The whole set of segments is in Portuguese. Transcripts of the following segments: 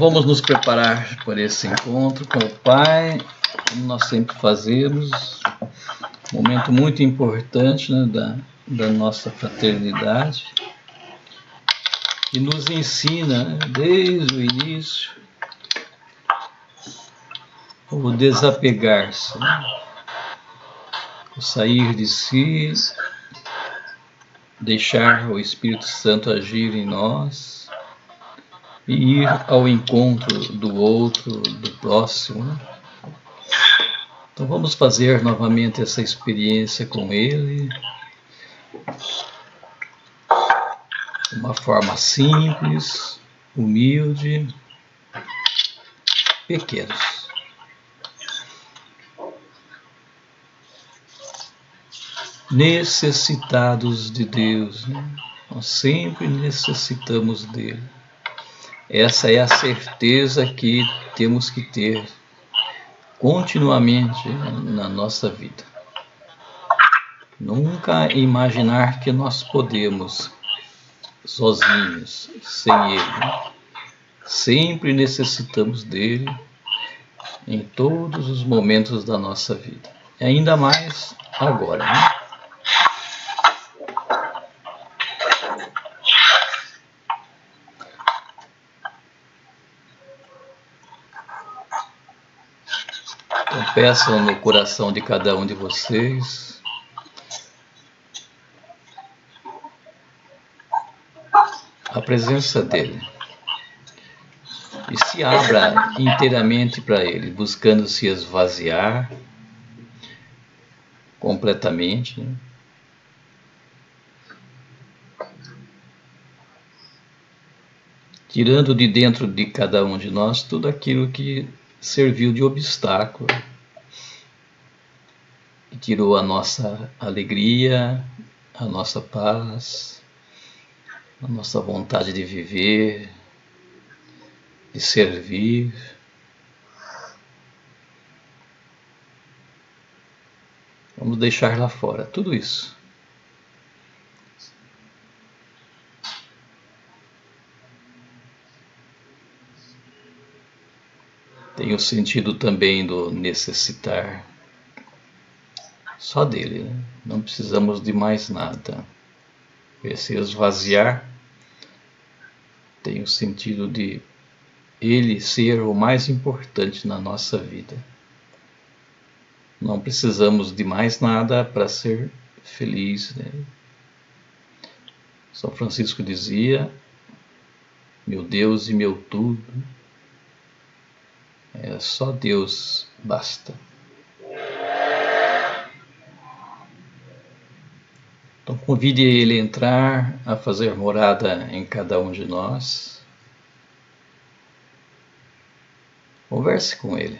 Vamos nos preparar para esse encontro com o Pai, como nós sempre fazemos. Um momento muito importante, né, da nossa fraternidade, que nos ensina, né, desde o início, o desapegar-se, né, o sair de si, deixar o Espírito Santo agir em nós e ir ao encontro do outro, do próximo, né? Então vamos fazer novamente essa experiência com ele, de uma forma simples, humilde, pequenos. Necessitados de Deus, né? Nós sempre necessitamos dele. Essa é a certeza que temos que ter continuamente na nossa vida. Nunca imaginar que nós podemos sozinhos, sem ele. Sempre necessitamos dele em todos os momentos da nossa vida. E ainda mais agora, né? Então peçam no coração de cada um de vocês a presença dele. E se abra inteiramente para ele, buscando se esvaziar completamente, né? Tirando de dentro de cada um de nós tudo aquilo que serviu de obstáculo, que tirou a nossa alegria, a nossa paz, a nossa vontade de viver, de servir. Vamos deixar lá fora tudo isso. Tem o sentido também do necessitar só dele, né? Não precisamos de mais nada. Esse esvaziar tem o sentido de ele ser o mais importante na nossa vida. Não precisamos de mais nada para ser feliz, né? São Francisco dizia: meu Deus e meu tudo, só Deus basta. Então convide ele a entrar, a fazer morada em cada um de nós. Converse com ele.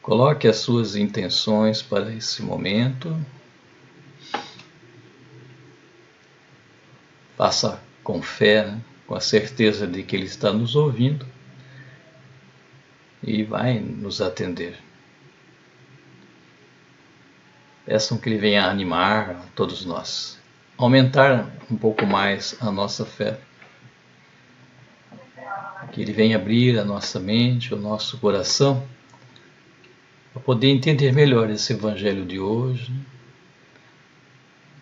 Coloque as suas intenções para esse momento. Faça com fé, né? Com a certeza de que ele está nos ouvindo e vai nos atender. Peçam que ele venha animar todos nós, aumentar um pouco mais a nossa fé, que ele venha abrir a nossa mente, o nosso coração, para poder entender melhor esse evangelho de hoje,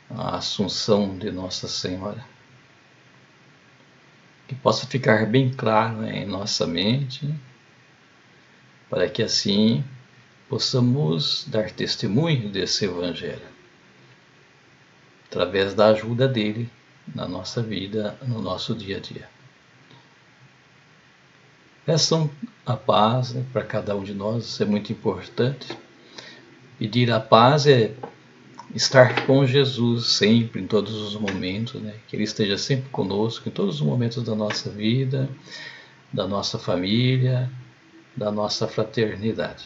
a Assunção de Nossa Senhora, que possa ficar bem claro, né, em nossa mente, para que assim possamos dar testemunho desse evangelho, através da ajuda dele na nossa vida, no nosso dia a dia. Peçam a paz, né, para cada um de nós, isso é muito importante. Pedir a paz é estar com Jesus sempre, em todos os momentos, né? Que ele esteja sempre conosco, em todos os momentos da nossa vida, da nossa família, da nossa fraternidade.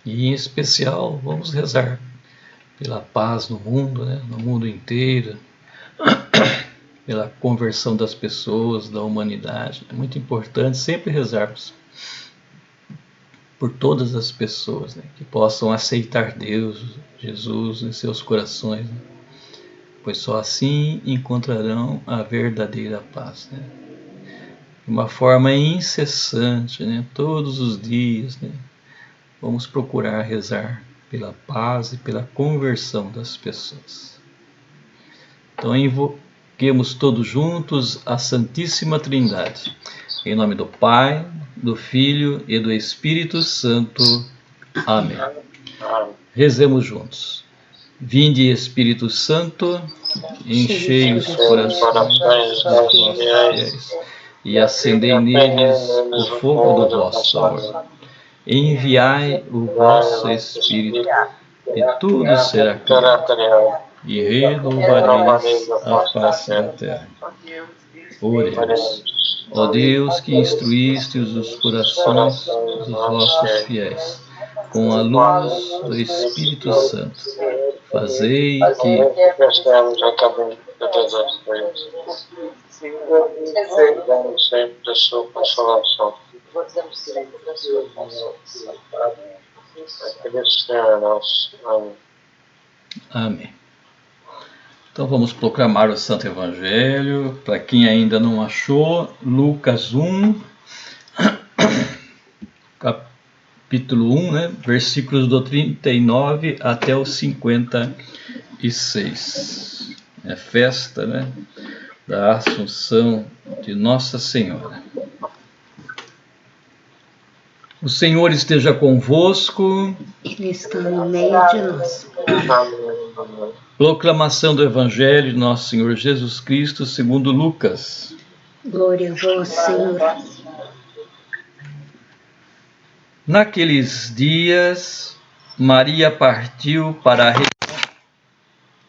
E em especial vamos rezar pela paz no mundo, né? No mundo inteiro, pela conversão das pessoas, da humanidade. É muito importante sempre rezarmos por todas as pessoas, né, que possam aceitar Deus, Jesus em seus corações, né, pois só assim encontrarão a verdadeira paz, né? De uma forma incessante, né? Todos os dias, né? Vamos procurar rezar pela paz e pela conversão das pessoas. Então invoquemos todos juntos a Santíssima Trindade. Em nome do Pai, do Filho e do Espírito Santo. Amém. Rezemos juntos. Vinde, Espírito Santo, enchei os corações dos vossos fiéis e acendei neles o fogo do vosso amor. Enviai o vosso Espírito, e tudo será criado, e renovareis a face da terra. Oremos. Ó Deus, que instruístes os corações dos vossos fiéis com a luz do Espírito Santo, fazei que sempre da sua consolação. Amém. Então vamos proclamar o Santo Evangelho. Para quem ainda não achou, Lucas 1, capítulo 1, né? Versículos do 39 até o 56. É festa, né? Da Assunção de Nossa Senhora. O Senhor esteja convosco. Ele está no meio de nós. Proclamação do Evangelho de Nosso Senhor Jesus Cristo segundo Lucas. Glória a vós, Senhor. Naqueles dias, Maria partiu para a região.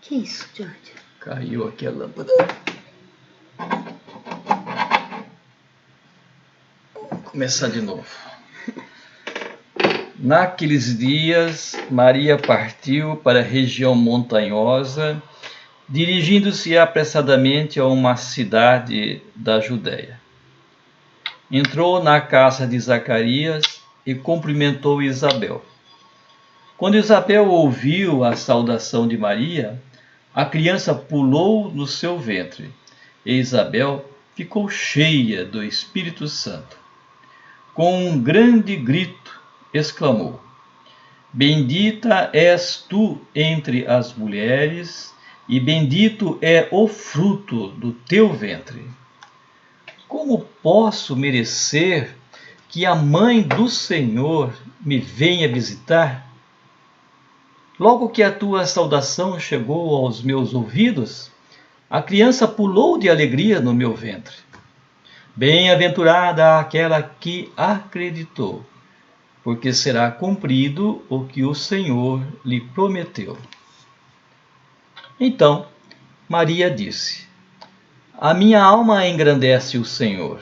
Que isso, George? Caiu aqui a lâmpada. Vou começar de novo. Naqueles dias, Maria partiu para a região montanhosa, dirigindo-se apressadamente a uma cidade da Judéia. Entrou na casa de Zacarias e cumprimentou Isabel. Quando Isabel ouviu a saudação de Maria, a criança pulou no seu ventre, e Isabel ficou cheia do Espírito Santo. Com um grande grito, exclamou: Bendita és tu entre as mulheres, e bendito é o fruto do teu ventre. Como posso merecer que a mãe do Senhor me venha visitar? Logo que a tua saudação chegou aos meus ouvidos, a criança pulou de alegria no meu ventre. Bem-aventurada aquela que acreditou, porque será cumprido o que o Senhor lhe prometeu. Então, Maria disse: A minha alma engrandece o Senhor,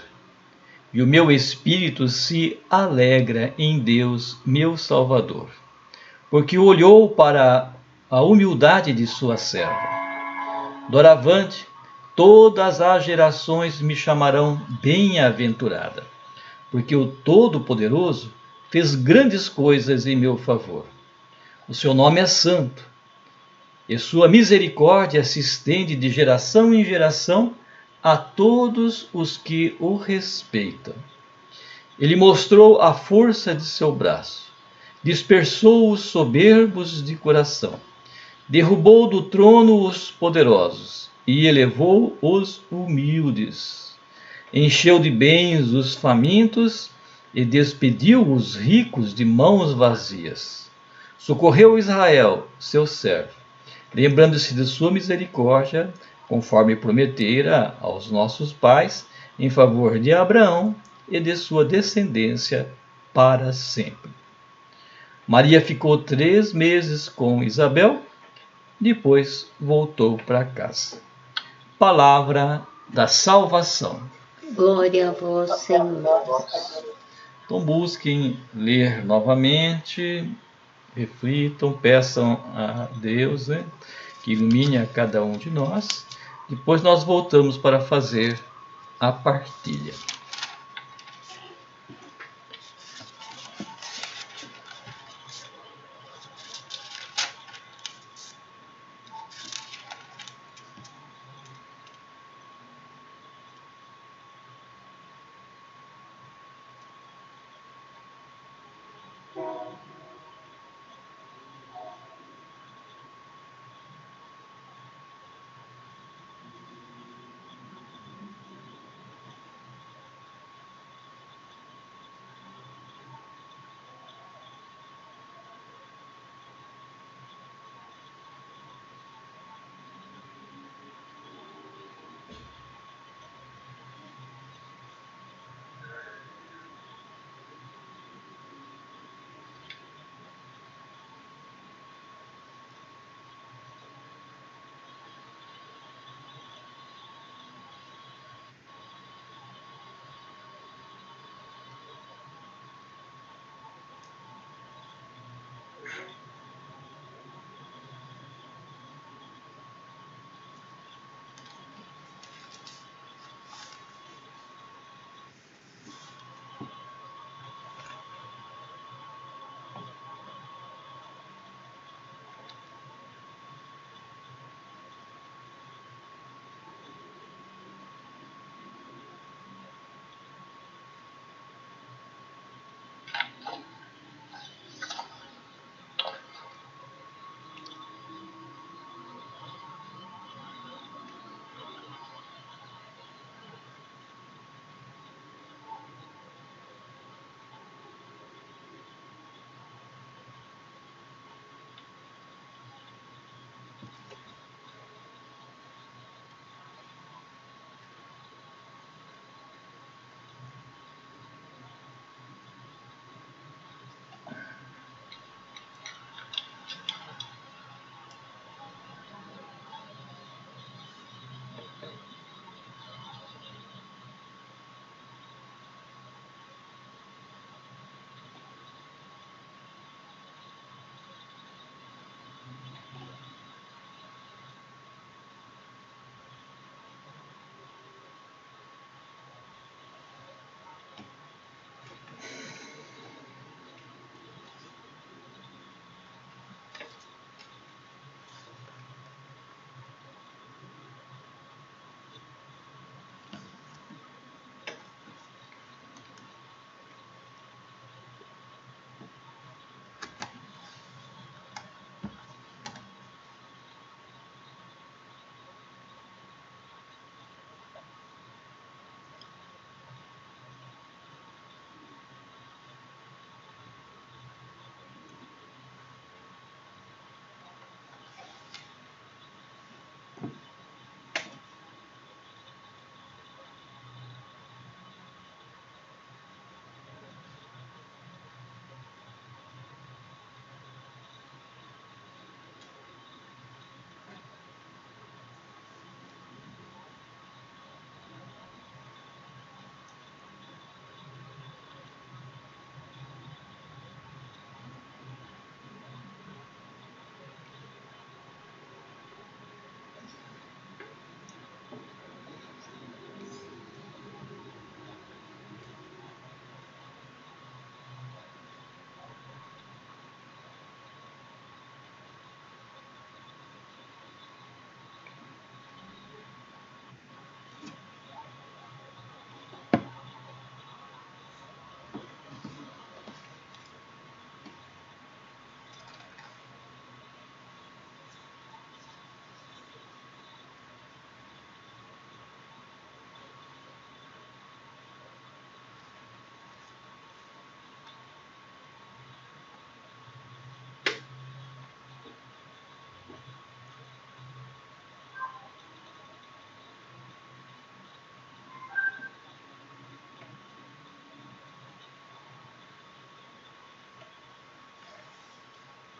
e o meu espírito se alegra em Deus, meu Salvador, porque olhou para a humildade de sua serva. Doravante, todas as gerações me chamarão bem-aventurada, porque o Todo-Poderoso fez grandes coisas em meu favor. O seu nome é santo, e sua misericórdia se estende de geração em geração a todos os que o respeitam. Ele mostrou a força de seu braço, dispersou os soberbos de coração, derrubou do trono os poderosos e elevou os humildes. Encheu de bens os famintos e despediu os ricos de mãos vazias. Socorreu Israel, seu servo, lembrando-se de sua misericórdia, conforme prometera aos nossos pais, em favor de Abraão e de sua descendência para sempre. Maria ficou 3 meses com Isabel, depois voltou para casa. Palavra da salvação. Glória a vós, Senhor. Então busquem ler novamente, reflitam, peçam a Deus, né, que ilumine a cada um de nós. Depois nós voltamos para fazer a partilha.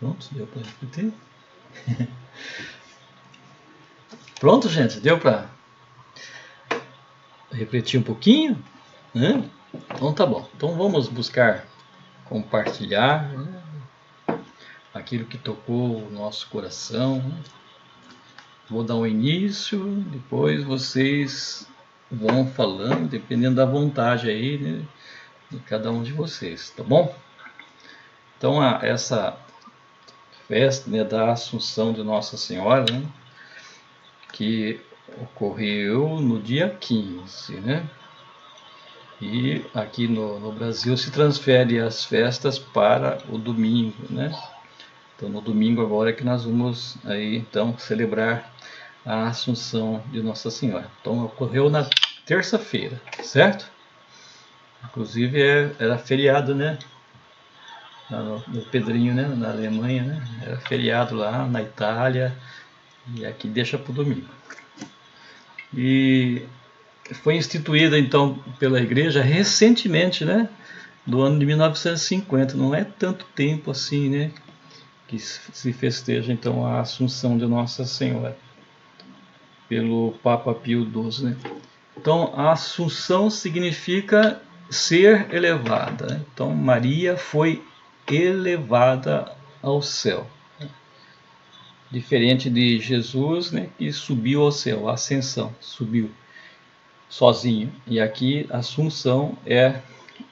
Pronto, deu para repetir? Pronto, gente, deu para repetir um pouquinho, né? Então tá bom. Então vamos buscar compartilhar, né, aquilo que tocou o nosso coração, né? Vou dar um início, depois vocês vão falando, dependendo da vontade aí, né, de cada um de vocês, tá bom? Então essa festa, né, da Assunção de Nossa Senhora, né, que ocorreu no dia 15, né? E aqui no Brasil se transfere as festas para o domingo, né? Então no domingo agora é que nós vamos aí então celebrar a Assunção de Nossa Senhora. Então ocorreu na terça-feira, certo? Inclusive era feriado, né? No Pedrinho, né? Na Alemanha, né? Era feriado lá na Itália e aqui deixa para o domingo. E foi instituída então pela igreja recentemente, né? Do ano de 1950, não é tanto tempo assim, né? Que se festeja então a Assunção de Nossa Senhora pelo Papa Pio XII, né? Então a Assunção significa ser elevada, né? Então Maria foi elevada ao céu, né? Diferente de Jesus, né, que subiu ao céu, a ascensão, subiu sozinho. E aqui a Assunção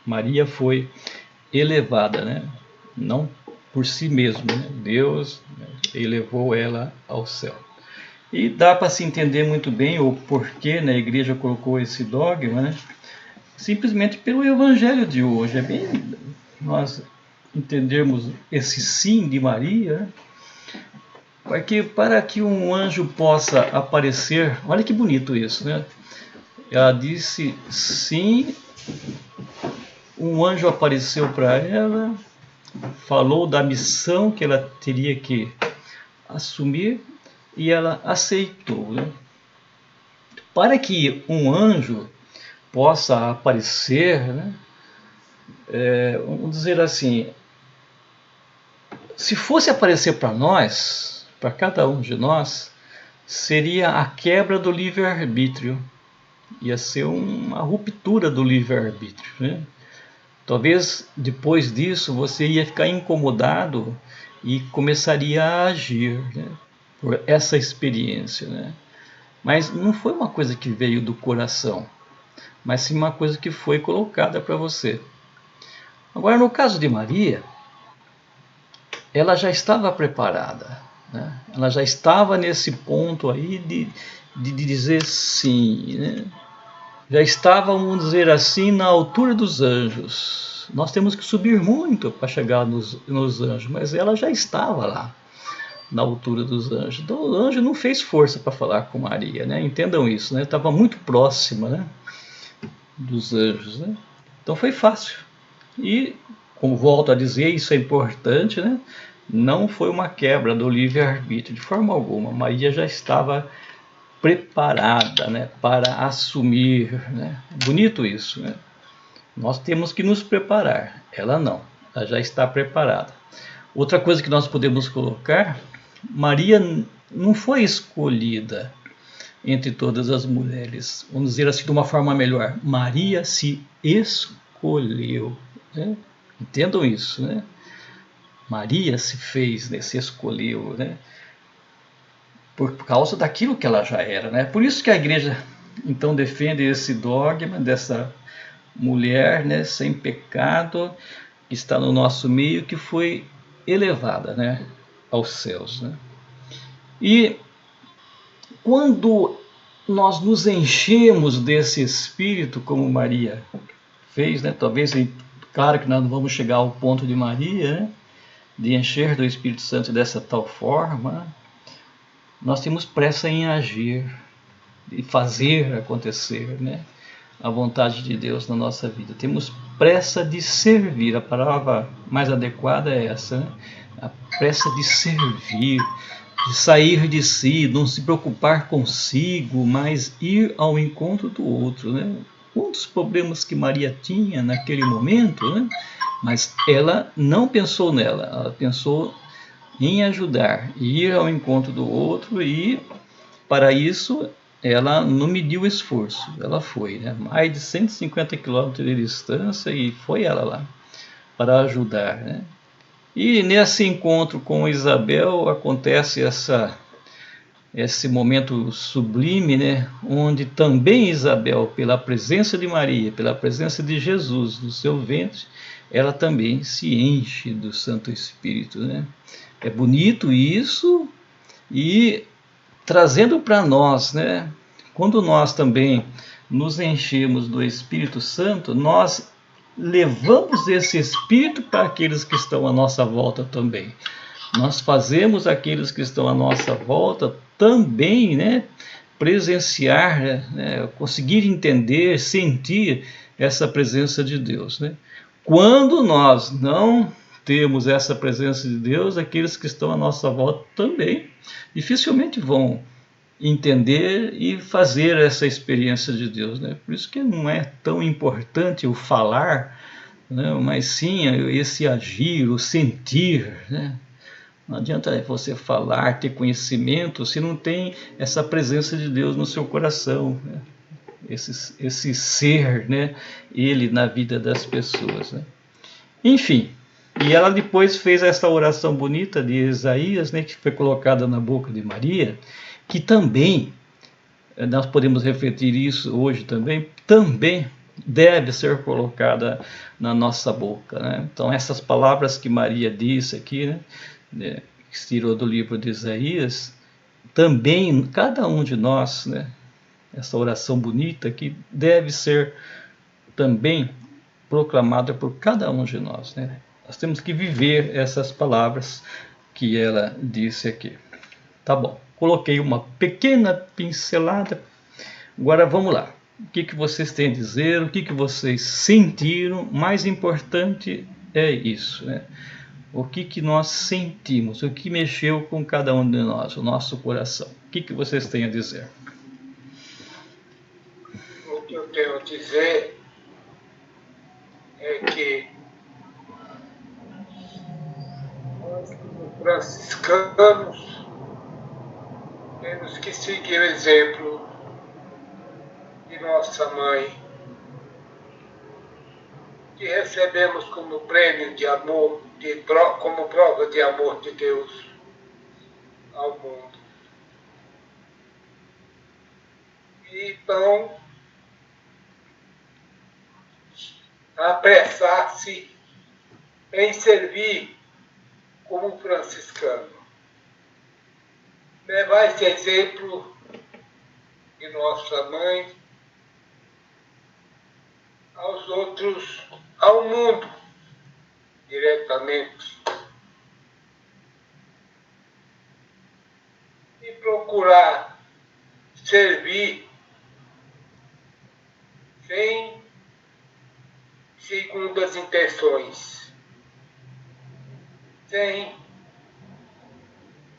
Maria foi elevada, né? Não por si mesma, né? Deus, né, elevou ela ao céu. E dá para se entender muito bem o porquê, né, a igreja colocou esse dogma, né? Simplesmente pelo evangelho de hoje. É bem nós entendermos esse sim de Maria, né? Porque para que um anjo possa aparecer, olha que bonito isso, né? Ela disse sim, um anjo apareceu para ela, falou da missão que ela teria que assumir e ela aceitou, né? Para que um anjo possa aparecer, né, vamos dizer assim, se fosse aparecer para nós, para cada um de nós, seria a quebra do livre-arbítrio, ia ser uma ruptura do livre-arbítrio, né? Talvez depois disso você ia ficar incomodado e começaria a agir, né, por essa experiência, né? Mas não foi uma coisa que veio do coração, mas sim uma coisa que foi colocada para você. Agora, no caso de Maria, ela já estava preparada, né? Ela já estava nesse ponto aí de dizer sim, né? Já estava, vamos dizer assim, na altura dos anjos. Nós temos que subir muito para chegar nos anjos, mas ela já estava lá, na altura dos anjos. Então o anjo não fez força para falar com Maria, né? Entendam isso, né? Estava muito próxima, né, dos anjos, né? Então foi fácil. E, como volto a dizer, isso é importante, né? Não foi uma quebra do livre-arbítrio de forma alguma. Maria já estava preparada, né, para assumir, né? Bonito isso, né? Nós temos que nos preparar. Ela não, ela já está preparada. Outra coisa que nós podemos colocar, Maria não foi escolhida entre todas as mulheres. Vamos dizer assim de uma forma melhor. Maria se escolheu, né? Entendam isso, né? Maria se fez, né, se escolheu, né, por causa daquilo que ela já era, né? Por isso que a igreja então defende esse dogma dessa mulher, né, sem pecado, que está no nosso meio, que foi elevada, né, aos céus, né? E quando nós nos enchemos desse Espírito, como Maria fez, né? Talvez, claro que nós não vamos chegar ao ponto de Maria, né, de encher do Espírito Santo dessa tal forma. Nós temos pressa em agir e fazer acontecer, né, a vontade de Deus na nossa vida. Temos pressa de servir. A palavra mais adequada é essa, né? A pressa de servir, de sair de si, não se preocupar consigo, mas ir ao encontro do outro, né? Um dos problemas que Maria tinha naquele momento, né? Mas ela não pensou nela, ela pensou em ajudar, ir ao encontro do outro, e para isso ela não mediu esforço, ela foi, né? Mais de 150 quilômetros de distância, e foi ela lá para ajudar, né? E nesse encontro com Isabel acontece esse momento sublime, né? Onde também Isabel, pela presença de Maria, pela presença de Jesus no seu ventre, ela também se enche do Santo Espírito, né? É bonito isso, e trazendo para nós, né? Quando nós também nos enchemos do Espírito Santo, nós levamos esse Espírito para aqueles que estão à nossa volta também. Nós fazemos aqueles que estão à nossa volta também, né, presenciar, né, conseguir entender, sentir essa presença de Deus, né? Quando nós não temos essa presença de Deus, aqueles que estão à nossa volta também dificilmente vão entender e fazer essa experiência de Deus, né? Por isso que não é tão importante o falar, né, mas sim esse agir, o sentir, né? Não adianta você falar, ter conhecimento, se não tem essa presença de Deus no seu coração, né? Esse ser, né? Ele na vida das pessoas, né? Enfim, e ela depois fez essa oração bonita de Isaías, né? Que foi colocada na boca de Maria, que também, nós podemos refletir isso hoje também deve ser colocada na nossa boca, né? Então essas palavras que Maria disse aqui, né, que se tirou do livro de Isaías, também cada um de nós, né, essa oração bonita que deve ser também proclamada por cada um de nós, né? Nós temos que viver essas palavras que ela disse aqui. Tá bom, coloquei uma pequena pincelada. Agora vamos lá. O que vocês têm a dizer? O que vocês sentiram? Mais importante é isso, né? O que nós sentimos? O que mexeu com cada um de nós? O nosso coração? O que vocês têm a dizer? O que eu tenho a dizer é que nós, como franciscanos, temos que seguir o exemplo de nossa mãe, que recebemos como prêmio de amor, como prova de amor de Deus ao mundo. Então, apressar-se em servir como franciscano. Levar esse exemplo de nossa mãe aos outros, ao mundo, diretamente. E procurar servir sem segundas intenções, sem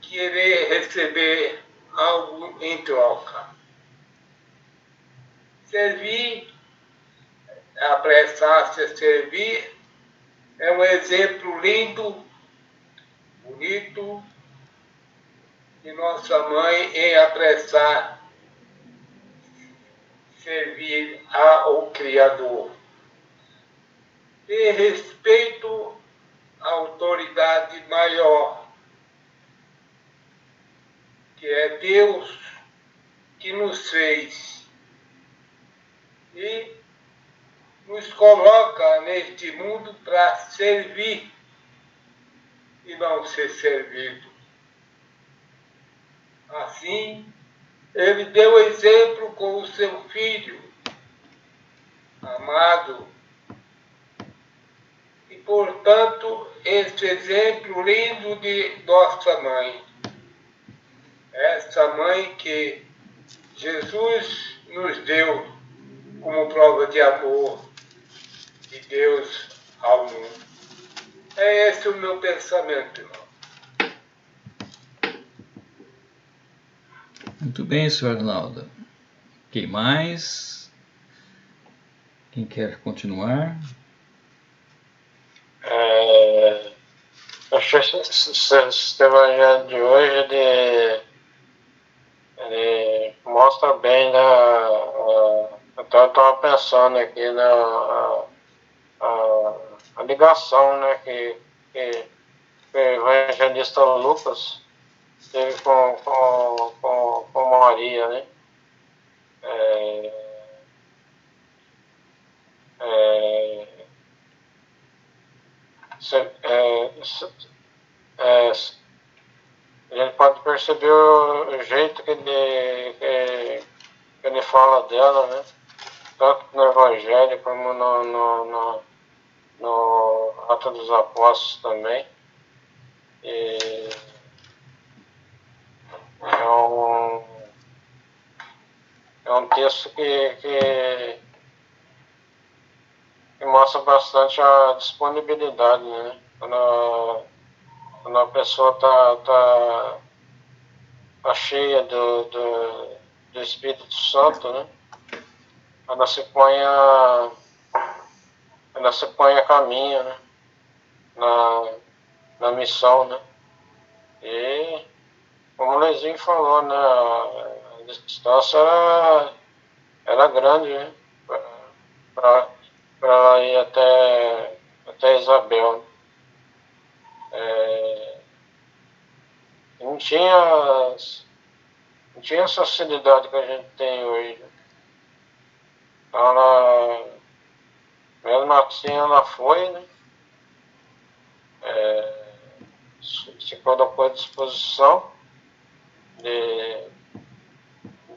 querer receber algo em troca. Servir, apressar-se a servir, é um exemplo lindo, bonito, de nossa mãe em apressar servir ao Criador. Ter respeito à autoridade maior, que é Deus que nos fez e nos coloca neste mundo para servir e não ser servido. Assim, ele deu exemplo com o seu filho amado e, portanto, esse exemplo lindo de nossa mãe. Essa mãe que Jesus nos deu como prova de amor de Deus ao mundo. É esse o meu pensamento, irmão. Muito bem, senhor Arnaldo. Quem mais? Quem quer continuar? Acho que esse evangelho de hoje, ele mostra bem, né? Eu estava pensando aqui a ligação, né, que o evangelista Lucas teve com Maria, né? A gente pode perceber o jeito que ele fala dela, né? Tanto no Evangelho como no Atos dos Apóstolos também. E é um texto que mostra bastante a disponibilidade, né? Quando a pessoa tá cheia do Espírito Santo, né? Ela se põe a caminho, né? Na missão, né? E como o Luizinho falou, né? A distância era grande, né? Para ela ir até Isabel. Não tinha essa facilidade que a gente tem hoje. Né? Ela, mesmo assim, ela foi, né? Se colocou à disposição de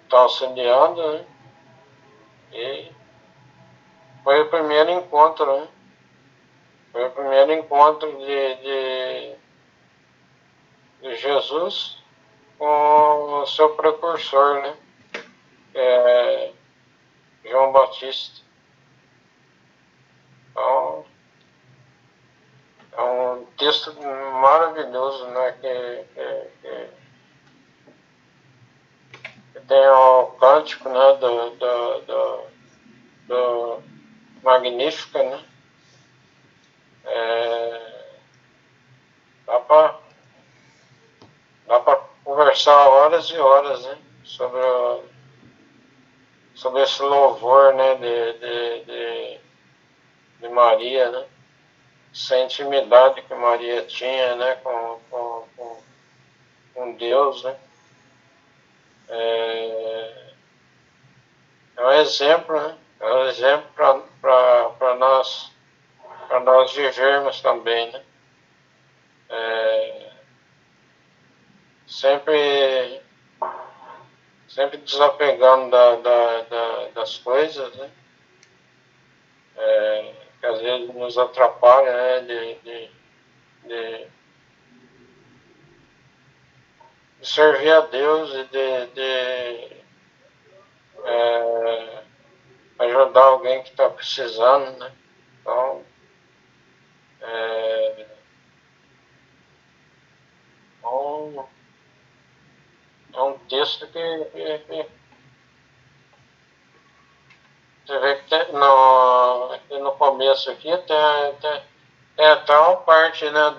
estar auxiliando, né? E foi o primeiro encontro, né? Foi o primeiro encontro de Jesus com o seu precursor, né? João Batista. Então, é um texto maravilhoso, né? Que tem o cântico, né? Do Magnífica, né? Dá para conversar horas e horas, né? Sobre esse louvor, né? De Maria, né? Essa intimidade que Maria tinha, né? Com Deus, né? É um exemplo, né? É um exemplo para nós vivermos também, né? Sempre desapegando das coisas, né? Que às vezes nos atrapalha, né? De servir a Deus e de ajudar alguém que está precisando, né? Então, é um texto que você vê que no começo aqui tem até uma parte, né,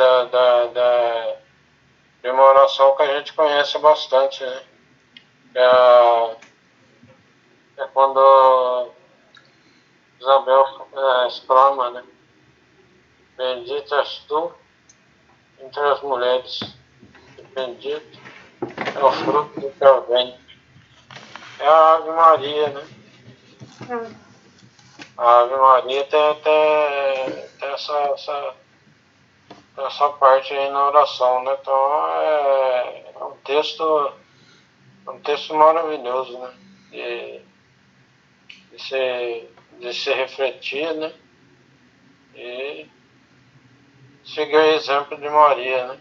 de uma oração que a gente conhece bastante, né? É quando Isabel exclama, né? Bendita és tu entre as mulheres, e bendito é o fruto do teu ventre. É a Ave Maria, né? A Ave Maria tem essa parte aí na oração, né? Então é um texto maravilhoso, né? De se refletir, né? E seguir o exemplo de Maria, né?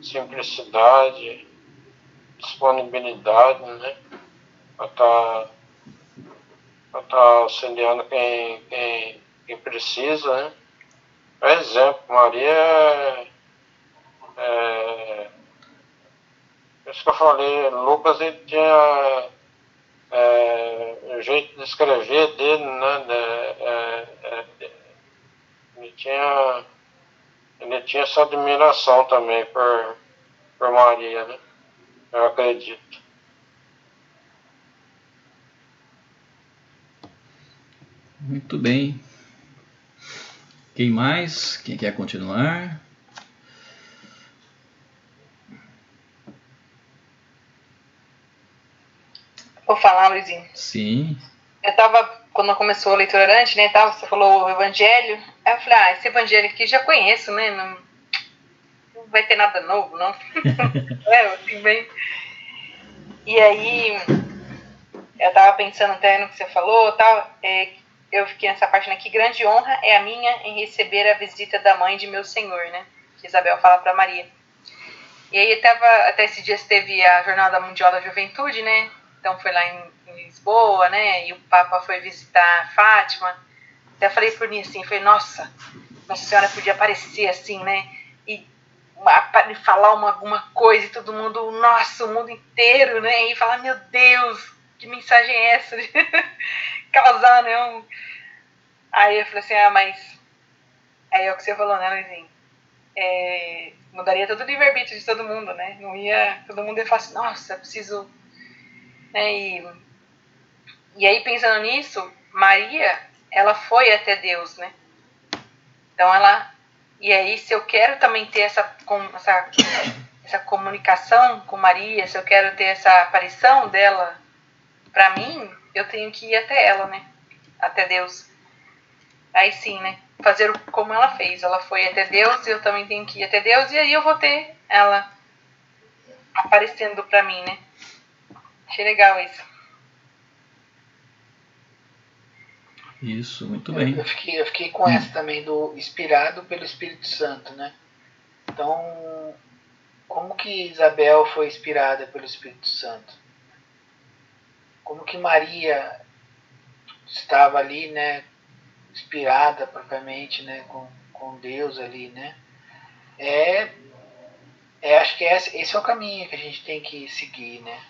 Simplicidade, disponibilidade, né? Para tá auxiliando quem precisa, né? Por exemplo, Maria por isso que eu falei, Lucas ele tinha o jeito de escrever dele, né? Ele tinha ele tinha essa admiração também por Maria, né? Eu acredito. Muito bem. Quem mais? Quem quer continuar? Vou falar, Luizinho. Sim. Eu tava, quando começou a leitura orante, né, tal, você falou o evangelho. Aí eu falei, esse evangelho aqui já conheço, né? Não vai ter nada novo, não. Assim, bem. E aí, eu tava pensando até no que você falou, tal, eu fiquei nessa parte, né, que grande honra é a minha em receber a visita da mãe de meu Senhor, né? Que Isabel fala para Maria. E aí até esses dias teve a Jornada Mundial da Juventude, né? Então foi lá em Lisboa, né? E o Papa foi visitar Fátima. Até falei por mim assim, falei, nossa Senhora podia aparecer assim, né? E falar alguma coisa e todo mundo, nossa, o mundo inteiro, né? E falar, meu Deus, que mensagem é essa? Causar, né? Aí eu falei assim, mas... Aí é o que você falou, né, Luizinho? Mudaria todo o livre-arbítrio de todo mundo, né? Não ia... Todo mundo ia falar assim, nossa, preciso... Né? E aí, pensando nisso, Maria, ela foi até Deus, né? Então, E aí, se eu quero também ter essa comunicação com Maria, se eu quero ter essa aparição dela para mim, eu tenho que ir até ela, né? Até Deus. Aí sim, né? Fazer como ela fez. Ela foi até Deus, eu também tenho que ir até Deus, e aí eu vou ter ela aparecendo para mim, né? Achei legal isso. Isso, muito bem. Eu fiquei com essa também, do inspirado pelo Espírito Santo, né? Então, como que Isabel foi inspirada pelo Espírito Santo? Como que Maria estava ali, né? Inspirada propriamente, né? Com Deus ali, né? Acho que esse é o caminho que a gente tem que seguir, né?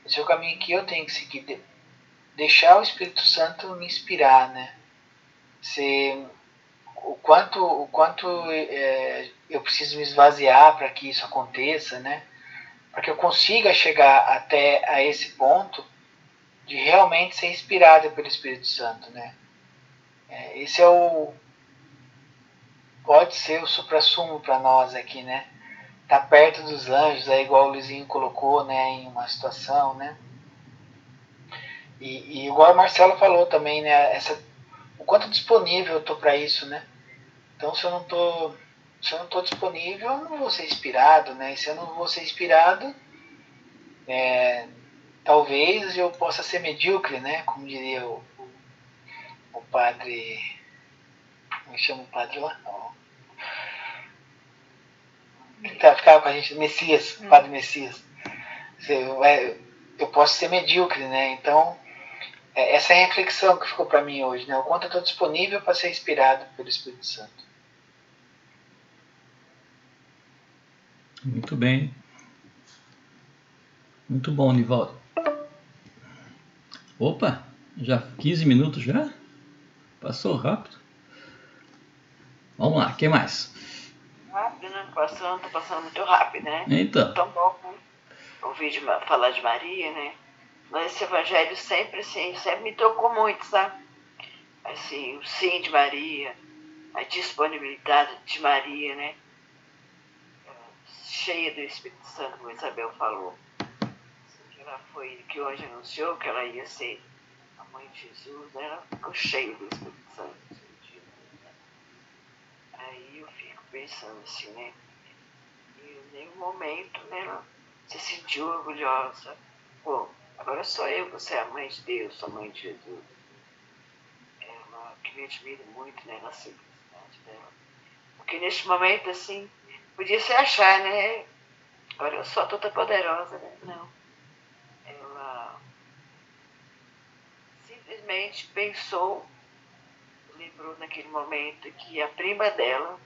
Esse é o caminho que eu tenho que seguir. Deixar o Espírito Santo me inspirar, né? O quanto eu preciso me esvaziar para que isso aconteça, né? Para que eu consiga chegar até a esse ponto de realmente ser inspirado pelo Espírito Santo, né? Esse pode ser o suprassumo para nós aqui, né? Tá perto dos anjos, igual o Luizinho colocou, né? Em uma situação, né? E igual a Marcela falou também, né? O quanto disponível eu tô para isso, né? Então, se eu não tô disponível, eu não vou ser inspirado, né? E se eu não vou ser inspirado, talvez eu possa ser medíocre, né? Como diria o padre... Como chama o padre lá? Que ficava com a gente, Messias, Padre Messias. Eu posso ser medíocre, né? Então, essa é a reflexão que ficou para mim hoje, né? O quanto eu estou disponível para ser inspirado pelo Espírito Santo. Muito bem. Muito bom, Nivaldo. Opa, já 15 minutos já? Passou rápido. Vamos lá, quem mais? Rápido, né? Tá passando muito rápido, né? Então. Tão bom, né? Ouvir falar de Maria, né? Mas esse evangelho sempre me tocou muito, sabe? Assim, o sim de Maria, a disponibilidade de Maria, né? Cheia do Espírito Santo, como Isabel falou. Que ela foi, que hoje anunciou que ela ia ser a mãe de Jesus, né? Ela ficou cheia do Espírito Santo. Aí eu fico pensando assim, né? E em nenhum momento, né, ela se sentiu orgulhosa. Pô, agora sou eu, você é a mãe de Deus, sou a mãe de Jesus. Ela, que me admiro muito, né, na simplicidade dela. Porque neste momento, assim, podia se achar, né? Agora eu sou toda poderosa, né? Não. Ela simplesmente lembrou naquele momento que a prima dela,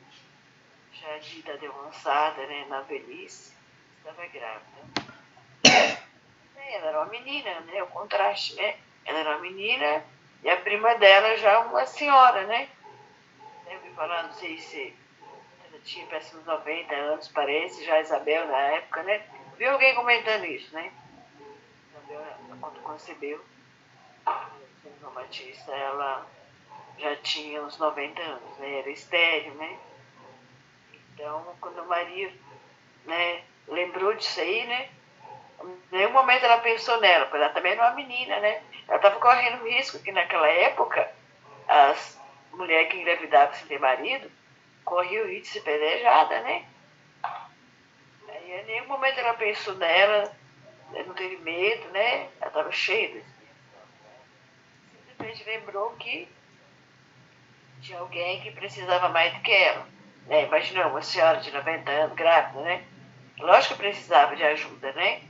já de idade avançada, né, na velhice, estava grávida. Ela era uma menina, né, o contraste, né? Ela era uma menina e a prima dela já uma senhora, né? Eu ouvi falar, não sei se era tinha parece uns 90 anos, parece, já Isabel na época, né? Vi alguém comentando isso, né? Isabel, quando concebeu, São João Batista, ela já tinha uns 90 anos, né? Era estéril, né? Então, quando Maria, né, lembrou disso aí, né? Em nenhum momento ela pensou nela, porque ela também era uma menina, né? Ela estava correndo risco, que naquela época, as mulheres que engravidavam sem ter marido, corriam o risco de ser pedrejada, né? Aí, em nenhum momento ela pensou nela, não teve medo, né? Ela estava cheia desse simplesmente lembrou que tinha alguém que precisava mais do que ela. Né? Imagina uma senhora de 90 anos, grávida, né? Lógico que precisava de ajuda, né?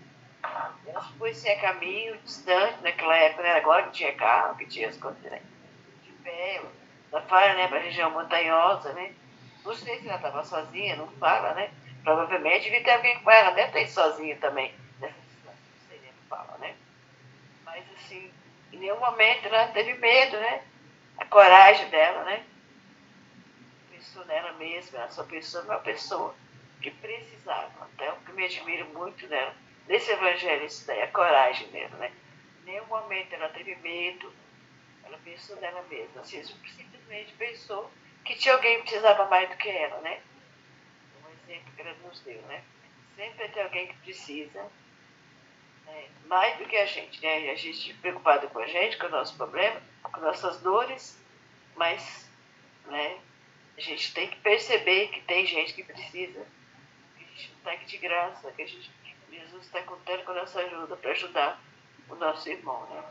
Ela foi-se a caminho distante naquela época, não era agora que tinha carro, que tinha as coisas, né? De pé, ela fala, né, para a região montanhosa, né? Não sei se ela estava sozinha, não fala, né? Provavelmente devia ter alguém com ela, deve ter ido sozinha também, nessa situação, não sei nem o que fala, né? Mas assim, em nenhum momento ela teve medo, né? A coragem dela, né? Pensou nela mesma, ela só pensou numa pessoa que precisava. Até o que me admiro muito nela, nesse evangelho, isso daí, a coragem dela, né? Em nenhum momento ela teve medo, ela pensou nela mesma, assim, simplesmente pensou que tinha alguém que precisava mais do que ela, né? Um exemplo que ela nos deu, né? Sempre tem alguém que precisa, né? Mais do que a gente, né? A gente preocupado com a gente, com o nosso problema, com nossas dores, mas, né? A gente tem que perceber que tem gente que precisa, que a gente não está aqui de graça, que Jesus está contando com a nossa ajuda para ajudar o nosso irmão, né?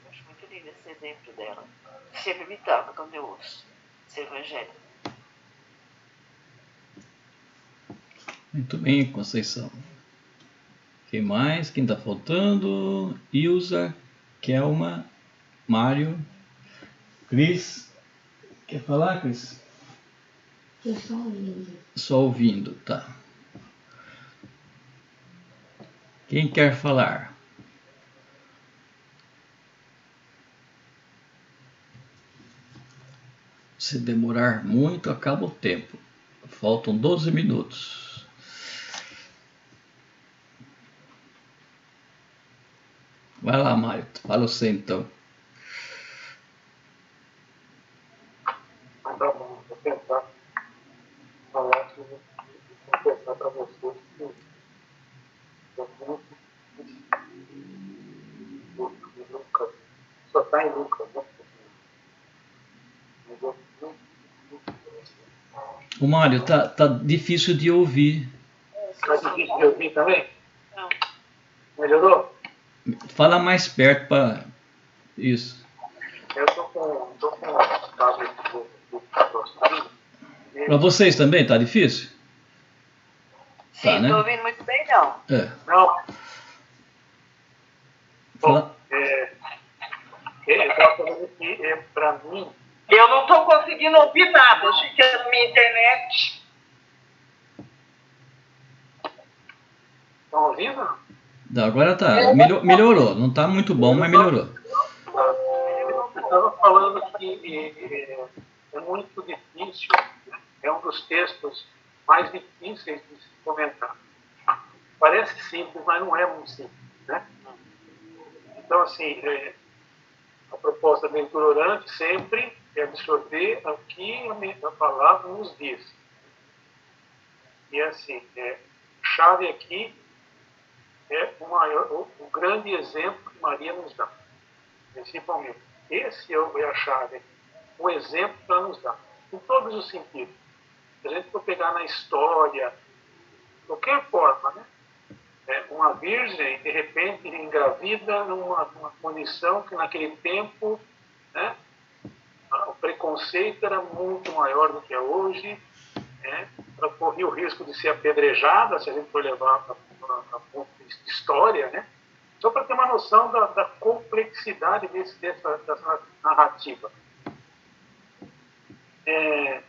Eu acho muito lindo esse exemplo dela. Sempre me toca quando eu ouço esse evangelho. Muito bem, Conceição. Quem mais? Quem está faltando? Ilza, Kelma, Mário, Cris. Quer falar, Cris? Eu só ouvindo. Só ouvindo, tá. Quem quer falar? Se demorar muito, acaba o tempo. Faltam 12 minutos. Vai lá, Mário. Fala você então. Tá bom, vou tentar falar que vou confessar para vocês que eu nunca, só está em Lucas, né? O Mário, tá difícil de ouvir. Tá difícil de ouvir também? Não. Melhorou? Fala mais perto para isso. Eu tô com o tablet do Para vocês também tá difícil? Sim, Tá, né? estou ouvindo muito bem, não. É. Não. Fala. Bom, eu estava falando aqui, para mim, Eu não estou conseguindo ouvir nada, acho que é a minha internet. estão ouvindo? Agora tá. Melhorou. Não tá muito bom, mas melhorou. Eu estava falando que é muito difícil, né? É um dos textos mais difíceis de se comentar. Parece simples, mas não é muito simples, né? Então, assim, a proposta da leitura orante sempre é absorver o que a palavra nos diz. E, assim, chave aqui é o grande exemplo que Maria nos dá. Principalmente. Esse é a chave, o exemplo para nos dar, em todos os sentidos. Se a gente for pegar na história, de qualquer forma, né? Uma virgem, de repente, engravida numa condição que naquele tempo, né, o preconceito era muito maior do que é hoje, né? Ela corria o risco de ser apedrejada, se a gente for levar a ponto de história, né? Só para ter uma noção da complexidade dessa narrativa. E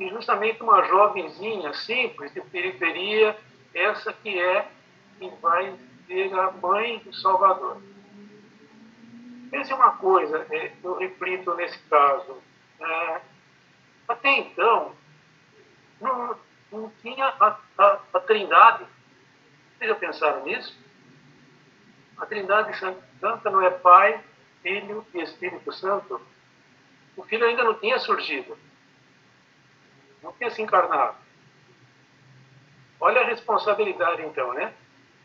justamente uma jovenzinha simples, de periferia, essa que vai ser a mãe do Salvador. Essa é uma coisa, eu reflito nesse caso. Até então, não tinha a Trindade. Vocês já pensaram nisso? A Trindade Santa não é Pai, Filho e Espírito Santo? O Filho ainda não tinha surgido. Não tinha se encarnado. Olha a responsabilidade, então, né?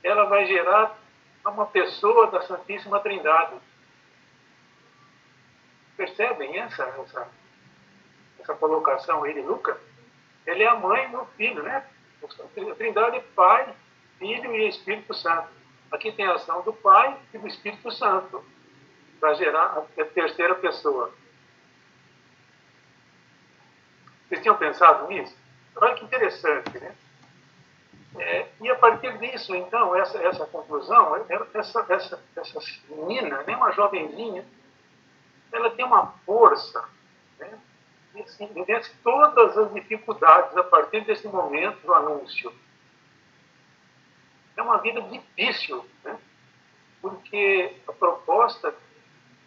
Ela vai gerar uma pessoa da Santíssima Trindade. Percebem essa colocação aí de Lucas? Ele é a mãe do Filho, né? A Trindade é Pai, Filho e Espírito Santo. Aqui tem a ação do Pai e do Espírito Santo para gerar a terceira pessoa. Vocês tinham pensado nisso? Olha que interessante, né? E a partir disso, então, essa conclusão, essa menina, né, uma jovenzinha, ela tem uma força, né? E assim, vence todas as dificuldades a partir desse momento do anúncio. É uma vida difícil, né? Porque a proposta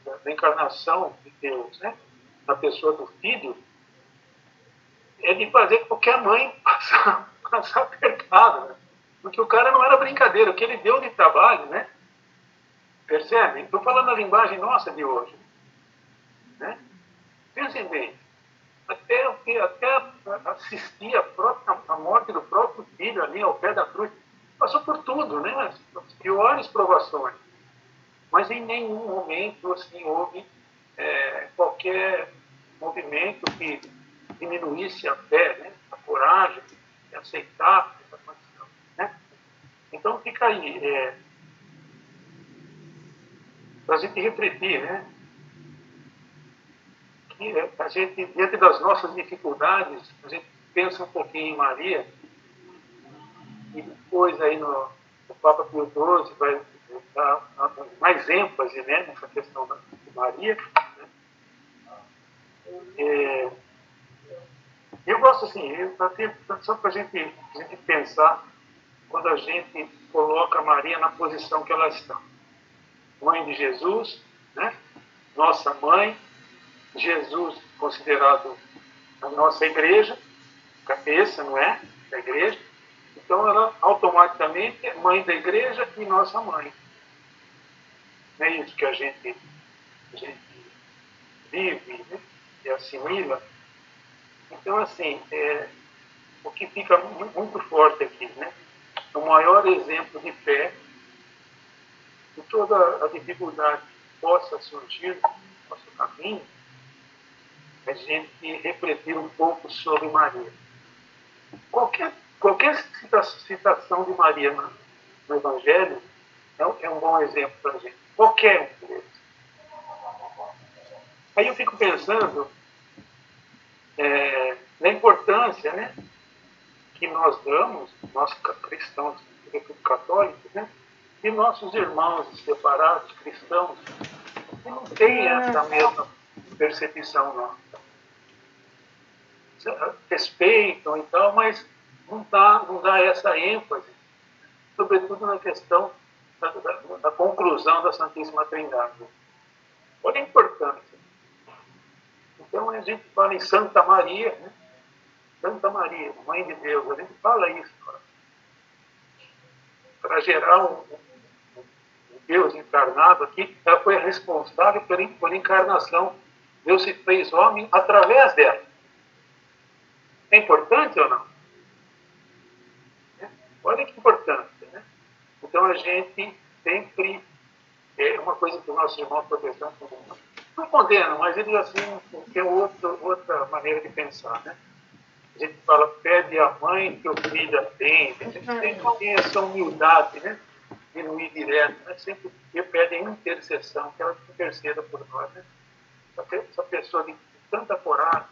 da encarnação de Deus, né, na pessoa do Filho, é de fazer qualquer mãe passar apertado, né? Porque o cara não era brincadeira, o que ele deu de trabalho, né? Percebe? Estou falando a linguagem nossa de hoje, né? Pensem bem, até assistir a morte do próprio filho ali ao pé da cruz, passou por tudo, né? As piores provações. Mas em nenhum momento assim, houve qualquer movimento que diminuísse a fé, né? A coragem de aceitar essa condição, né? Então fica aí, para a gente refletir, né? Que a gente, diante das nossas dificuldades, a gente pensa um pouquinho em Maria, e depois aí no Papa Pio XII vai dar mais ênfase, né, nessa questão de Maria. Né? Eu gosto assim, só para a gente pensar, quando a gente coloca Maria na posição que ela está. Mãe de Jesus, né? Nossa mãe, Jesus considerado a nossa igreja, cabeça, não é? Da igreja. Então ela automaticamente é mãe da igreja e nossa mãe. Não é isso que a gente vive, né? E assimila. Então, assim, o que fica muito forte aqui, né? O maior exemplo de fé, de toda a dificuldade que possa surgir no nosso caminho, é a gente refletir um pouco sobre Maria. Qualquer citação de Maria no Evangelho é um bom exemplo para a gente. Qualquer um deles. Aí eu fico pensando na importância, né, que nós damos, nós cristãos, católicos, né, e nossos irmãos separados, cristãos, que não têm essa mesma percepção nossa. Respeitam e tal, mas não dá essa ênfase, sobretudo na questão da conclusão da Santíssima Trindade. Olha a importância. Então a gente fala em Santa Maria, né? Santa Maria, Mãe de Deus, a gente fala isso para gerar um Deus encarnado aqui. Ela foi responsável por encarnação. Deus se fez homem através dela. É importante ou não? Olha que importante, né? Então a gente sempre, uma coisa que os nossos irmãos protestantes não condenam, mas eles assim têm outra maneira de pensar, né? A gente fala, pede a mãe que o filho atende. A gente tem essa humildade, né? De não ir direto, né? Sempre pede a intercessão, que ela interceda por nós, né? Essa pessoa de tanta coragem.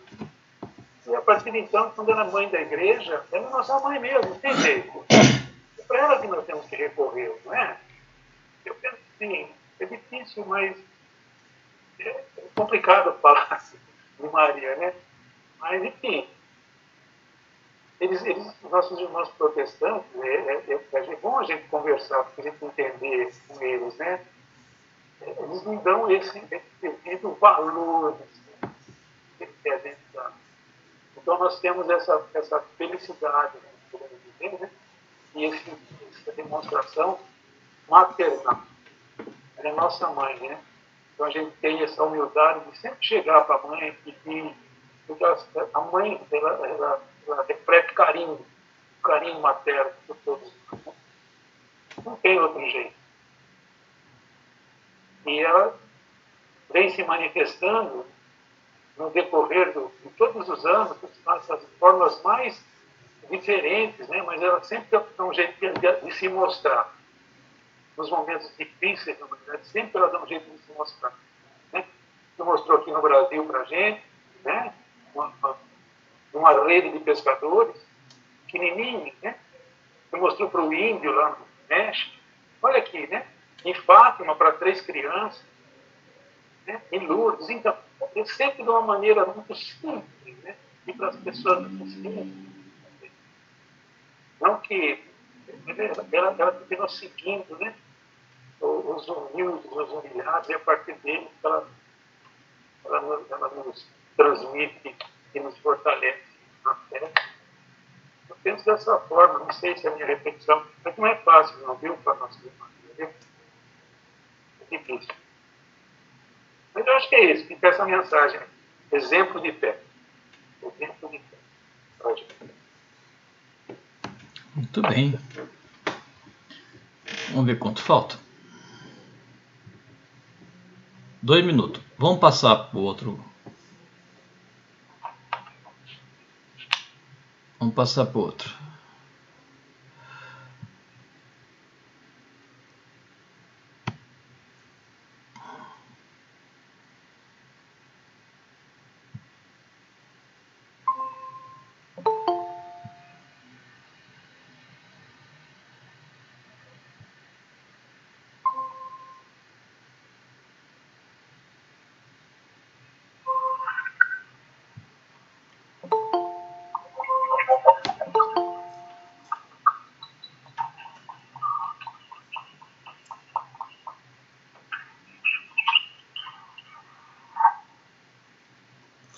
E a partir de então, quando ela é mãe da igreja, ela é nossa mãe mesmo, não tem jeito. É para ela que nós temos que recorrer, não é? Eu penso assim, é difícil, mas é complicado falar de Maria, né? Mas, enfim, os nossos irmãos protestantes, é bom a gente conversar, para a gente entender com eles, né? Eles não dão esse devido valor que é dentro do Então nós temos essa felicidade, né? E essa demonstração maternal. Ela é nossa mãe, né? Então a gente tem essa humildade de sempre chegar para a mãe e pedir, porque a mãe ela reflete carinho materno por todos nós, né? Não tem outro jeito. E ela vem se manifestando no decorrer de todos os anos, essas formas mais diferentes, né? Mas ela sempre dá um jeito de se mostrar. Nos momentos difíceis da humanidade, sempre ela dá um jeito de se mostrar. Né? Que mostrou aqui no Brasil para a gente, né? Uma rede de pescadores, pequenininha, né? Que mostrou para o índio lá no México. Olha aqui, né? Em Fátima, para 3 crianças, né? Em Lourdes. Então, é sempre de uma maneira muito simples, né? E para as pessoas assim, não que ela continua seguindo, né? Os humildes, os humilhados, e a partir deles ela nos transmite e nos fortalece na fé. Eu penso dessa forma, não sei se é a minha reflexão, mas não é fácil, não, viu, para nós, é difícil. Mas eu acho que é isso, fica essa mensagem, exemplo de fé. Exemplo de fé. Pode. Muito bem. Vamos ver quanto falta. 2 minutos. Vamos passar para o outro. Vamos passar para o outro.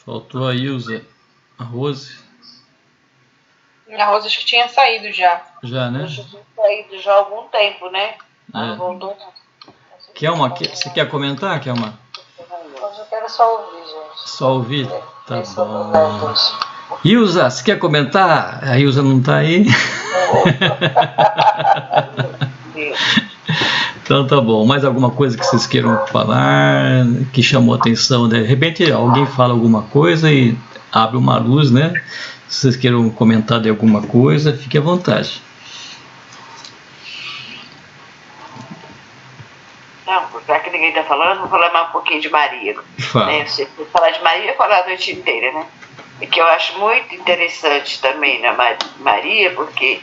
Faltou a Ilza, a Rose. A Rose acho que tinha saído já. Já, né? Eu tinha saído já há algum tempo, né? É. Voltou. Kelma, você quer comentar, Kelma? Hoje eu quero só ouvir, gente. Só ouvir? Tá bom. Ilza, você quer comentar? A Ilza não está aí? Então tá bom. Mais alguma coisa que vocês queiram falar, que chamou a atenção? De repente alguém fala alguma coisa e abre uma luz, né? Se vocês queiram comentar de alguma coisa, fique à vontade. Não, já que ninguém está falando, vou falar mais um pouquinho de Maria. Fala. Né? Se falar de Maria, falar a noite inteira, né? E que eu acho muito interessante também na Maria, porque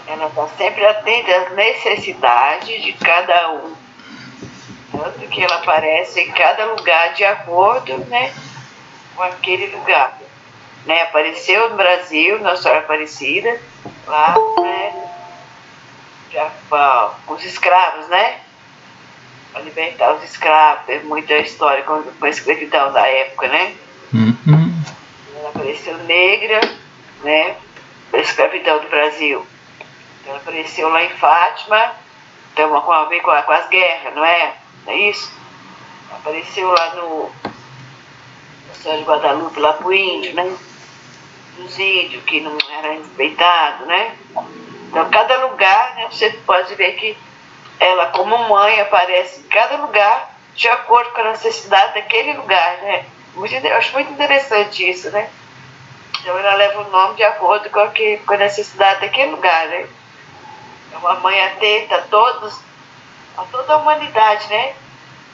ela está sempre atenta às necessidades de cada um. Tanto que ela aparece em cada lugar de acordo, né, com aquele lugar. Né? Apareceu no Brasil, Nossa Senhora Aparecida, lá, né, já, com os escravos, né? Para libertar os escravos, tem muita história com a escravidão da época, né? Ela apareceu negra, né? A escravidão do Brasil. Ela apareceu lá em Fátima, tem a ver com as guerras, não é? Não é isso? Apareceu lá no Senhor de Guadalupe, lá pro índio, né? Os índios que não eram respeitados, né? Então, cada lugar, né, você pode ver que ela, como mãe, aparece em cada lugar de acordo com a necessidade daquele lugar, né? Eu acho muito interessante isso, né? Então, ela leva o nome de acordo com a necessidade daquele lugar, né? É uma mãe atenta a toda a humanidade, né?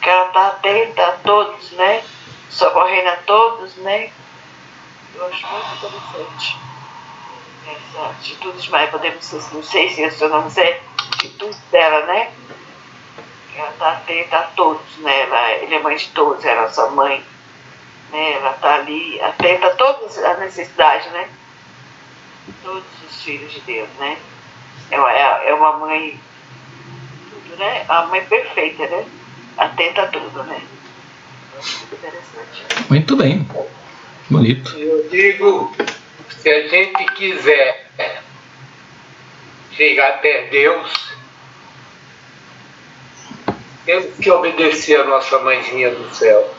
Que ela está atenta a todos, né? Socorrendo a todos, né? Eu acho muito interessante essa atitude de Maria. Não sei se esse é o nome, mas é a atitude dela, né? Ela está atenta a todos, né? Ela é mãe de todos, ela é nossa mãe, né? Ela está ali atenta a todas as necessidades, né? Todos os filhos de Deus, né? É uma mãe, tudo, né? A mãe perfeita, né? Atenta a tudo, né? Eu acho muito interessante. Muito bem. Bonito. Eu digo, se a gente quiser chegar até Deus, temos que obedecer a nossa mãezinha do céu.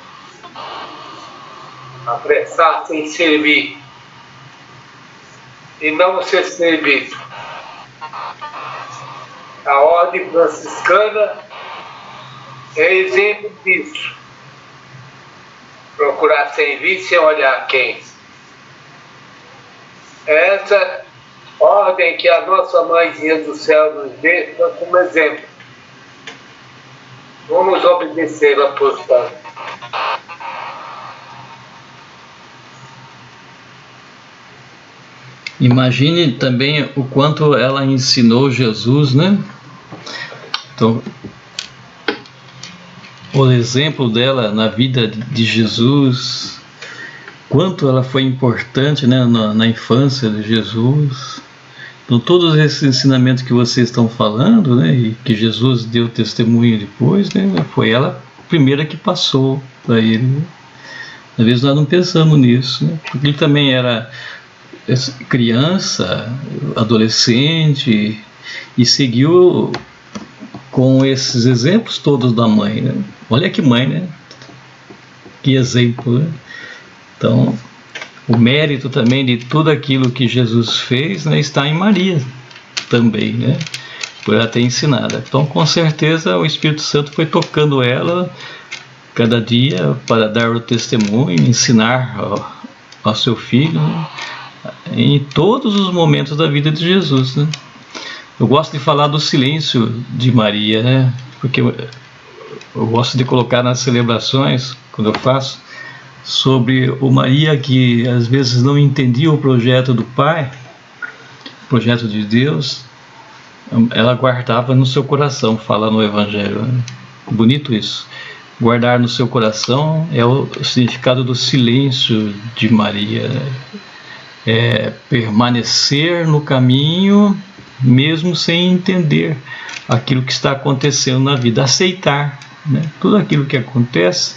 Apressar-se em servir e não ser servido. A ordem franciscana é exemplo disso. Procurar servir sem olhar quem. Essa ordem que a nossa mãezinha do céu nos deixa como exemplo. Vamos obedecê-la, portanto. Imagine também o quanto ela ensinou Jesus, né? Então, o exemplo dela na vida de Jesus, quanto ela foi importante, né, na infância de Jesus. Então, todos esses ensinamentos que vocês estão falando, né, e que Jesus deu testemunho depois, né, foi ela a primeira que passou para ele. Né? Às vezes nós não pensamos nisso, né, porque ele também era criança, adolescente, e seguiu com esses exemplos todos da mãe, né? Olha que mãe, né? Que exemplo, né? Então, o mérito também de tudo aquilo que Jesus fez, né, está em Maria também, né? Por ela ter ensinado. Então, com certeza, o Espírito Santo foi tocando ela cada dia para dar o testemunho, ensinar ao seu filho, né? Em todos os momentos da vida de Jesus, né? Eu gosto de falar do silêncio de Maria, né? Porque eu gosto de colocar nas celebrações, quando eu faço, sobre o Maria que às vezes não entendia o projeto do Pai, o projeto de Deus, ela guardava no seu coração, fala no Evangelho, né? Bonito isso. Guardar no seu coração é o significado do silêncio de Maria, né? É permanecer no caminho mesmo sem entender aquilo que está acontecendo na vida, aceitar, né, tudo aquilo que acontece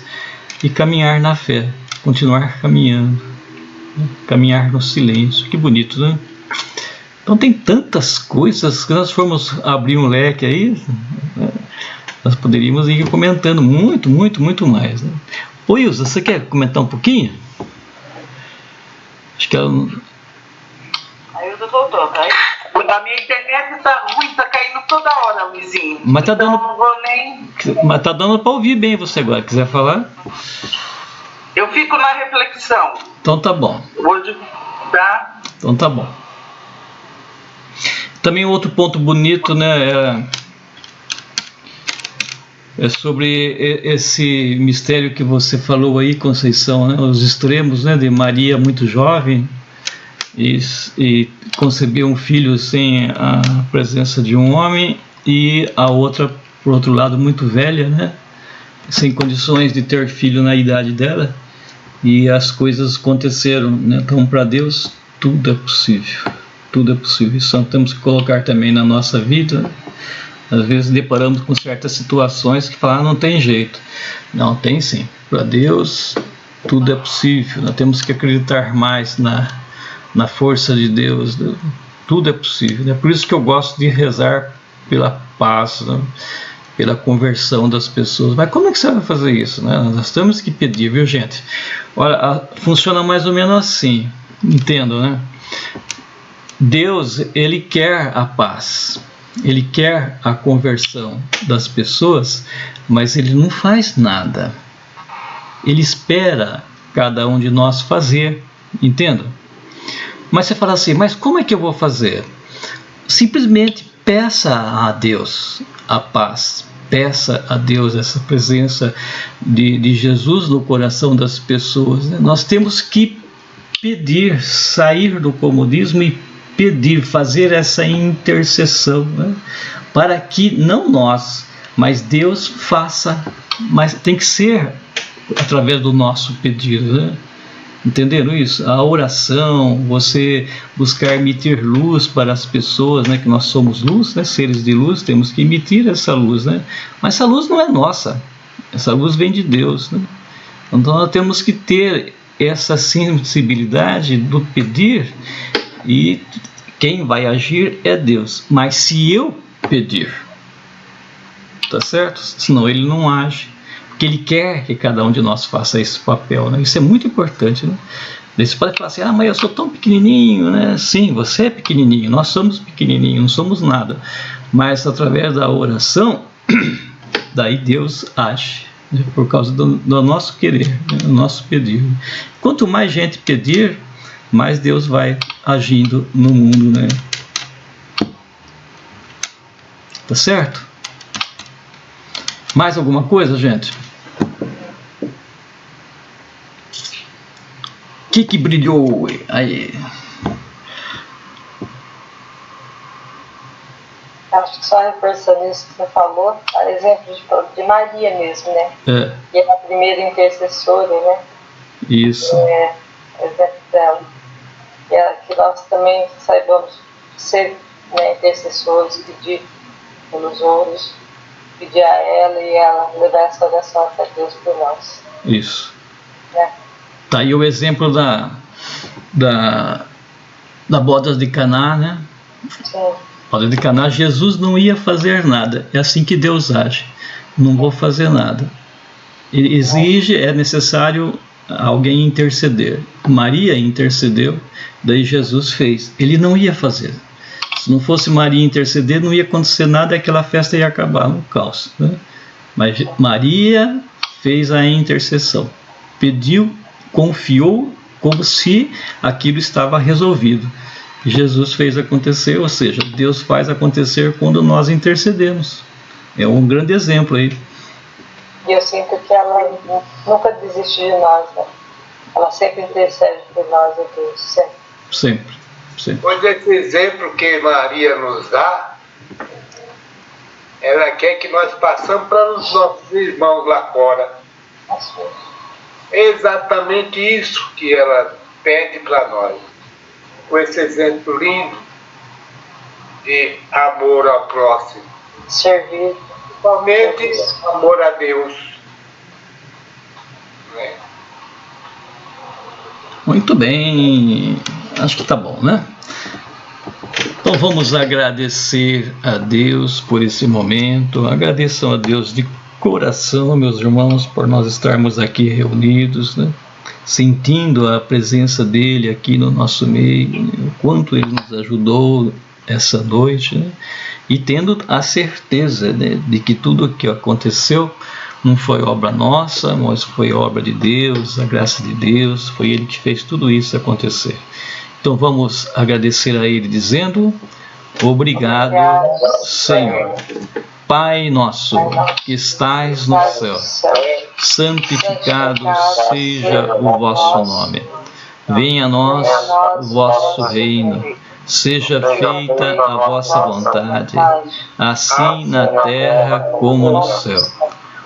e caminhar na fé, continuar caminhando, né, caminhar no silêncio. Que bonito, né? Então tem tantas coisas que nós formos abrir um leque aí, né, nós poderíamos ir comentando muito mais, né? Ô Ilza, você quer comentar um pouquinho? Acho que ela... A Ilza voltou, tá? A minha internet tá ruim, tá caindo toda hora, Luizinho. Mas tá dando... Então não vou nem... Mas tá dando para ouvir bem você agora. Quiser falar? Eu fico na reflexão. Então tá bom. Hoje, tá? Então tá bom. Também outro ponto bonito, né, é sobre esse mistério que você falou aí, Conceição, né, os extremos, né, de Maria muito jovem e conceber um filho sem a presença de um homem, e a outra, por outro lado, muito velha, né, sem condições de ter filho na idade dela, e as coisas aconteceram, né? Então, para Deus, tudo é possível. Tudo é possível. Isso nós temos que colocar também na nossa vida. Às vezes deparamos com certas situações que falam, não tem jeito. Não, tem sim. Para Deus, tudo é possível. Nós temos que acreditar mais na força de Deus. Tudo é possível. É por isso que eu gosto de rezar pela paz, né? Pela conversão das pessoas. Mas como é que você vai fazer isso, né? Nós temos que pedir, viu, gente? Olha, funciona mais ou menos assim. Entendo, né? Deus, ele quer a paz. Ele quer a conversão das pessoas, mas ele não faz nada. Ele espera cada um de nós fazer. Entendo? Mas você fala assim, mas como é que eu vou fazer? Simplesmente peça a Deus a paz, peça a Deus essa presença de Jesus no coração das pessoas, né? Nós temos que pedir, sair do comodismo e pedir, fazer essa intercessão, né? Para que não nós, mas Deus faça, mas tem que ser através do nosso pedido, né? Entenderam isso? A oração, você buscar emitir luz para as pessoas, né? Que nós somos luz, né? Seres de luz, temos que emitir essa luz, né? Mas essa luz não é nossa, essa luz vem de Deus, né? Então nós temos que ter essa sensibilidade do pedir, e quem vai agir é Deus. Mas se eu pedir, tá certo? Senão ele não age, porque ele quer que cada um de nós faça esse papel, né? Isso é muito importante, né? Você pode falar assim, mas eu sou tão pequenininho, né? Sim, você é pequenininho, nós somos pequenininhos, não somos nada. Mas através da oração, daí Deus age, né? Por causa do nosso querer, né? Do nosso pedir. Quanto mais gente pedir, mais Deus vai agindo no mundo, né? Tá certo? Mais alguma coisa, gente? O que brilhou aí? Acho que só reforçando isso que você falou, a exemplo de Maria mesmo, né? Que é a primeira intercessora, né? Isso. Exemplo dela. Que nós também saibamos ser, né, intercessores, pedir pelos outros, pedir a ela e ela levar essa oração até Deus por nós. Isso. Né? Tá aí o exemplo da boda de Caná, né? Sim. Boda de Caná, Jesus não ia fazer nada. É assim que Deus age. Não vou fazer nada. Ele exige, é necessário alguém interceder. Maria intercedeu, daí Jesus fez. Ele não ia fazer. Se não fosse Maria interceder, não ia acontecer nada, aquela festa ia acabar no caos, né? Mas Maria fez a intercessão. Pediu, confiou, como se aquilo estava resolvido. Jesus fez acontecer, ou seja, Deus faz acontecer quando nós intercedemos. É um grande exemplo aí. E eu sinto que ela nunca desiste de nós, né? Ela sempre intercede por nós, Deus, sempre. Sempre. Pois esse exemplo que Maria nos dá, ela quer que nós passamos para os nossos irmãos lá fora. É exatamente isso que ela pede para nós. Com esse exemplo lindo de amor ao próximo. Servir. Principalmente amor a Deus. Muito bem. Acho que tá bom, né? Então vamos agradecer a Deus por esse momento. Agradeçam a Deus de coração, meus irmãos, por nós estarmos aqui reunidos, né? Sentindo a presença dele aqui no nosso meio, né? O quanto ele nos ajudou essa noite, né? E tendo a certeza, né, de que tudo o que aconteceu não foi obra nossa, mas foi obra de Deus, a graça de Deus, foi ele que fez tudo isso acontecer. Então vamos agradecer a ele dizendo: obrigado, Senhor. Pai nosso que estais no céu, santificado seja o vosso nome. Venha a nós o vosso reino. Seja feita a vossa vontade, assim na terra como no céu.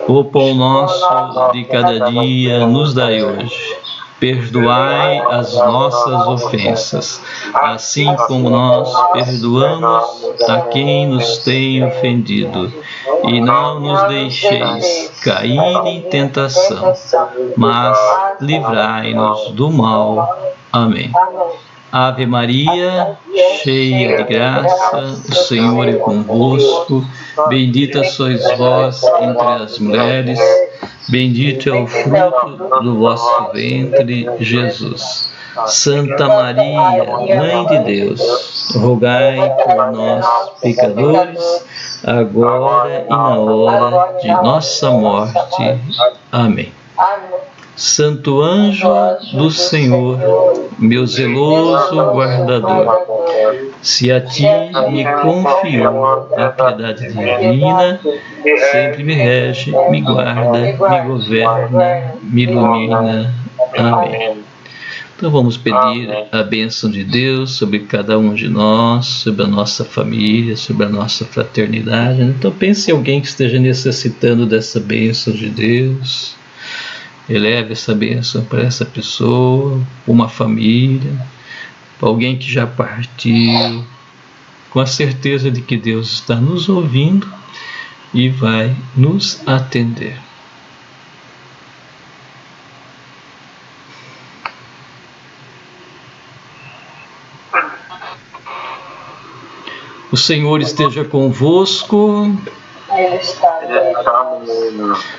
O pão nosso de cada dia nos dai hoje. Perdoai as nossas ofensas, assim como nós perdoamos a quem nos tem ofendido. E não nos deixeis cair em tentação, mas livrai-nos do mal. Amém. Ave Maria, cheia de graça, o Senhor é convosco. Bendita sois vós entre as mulheres, bendito é o fruto do vosso ventre, Jesus. Santa Maria, Mãe de Deus, rogai por nós, pecadores, agora e na hora de nossa morte. Amém. Santo anjo do Senhor, meu zeloso guardador, se a ti me confiou a piedade divina, sempre me rege, me guarda, me governa, me ilumina. Amém. Então vamos pedir a bênção de Deus sobre cada um de nós, sobre a nossa família, sobre a nossa fraternidade. Então pense em alguém que esteja necessitando dessa bênção de Deus. Eleve essa bênção para essa pessoa, uma família, para alguém que já partiu, com a certeza de que Deus está nos ouvindo e vai nos atender. O Senhor esteja convosco. Ele está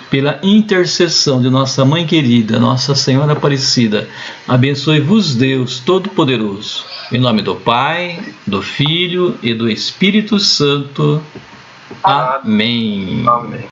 Pela intercessão de nossa Mãe querida, Nossa Senhora Aparecida, abençoe-vos Deus Todo-Poderoso. Em nome do Pai, do Filho e do Espírito Santo. Amém.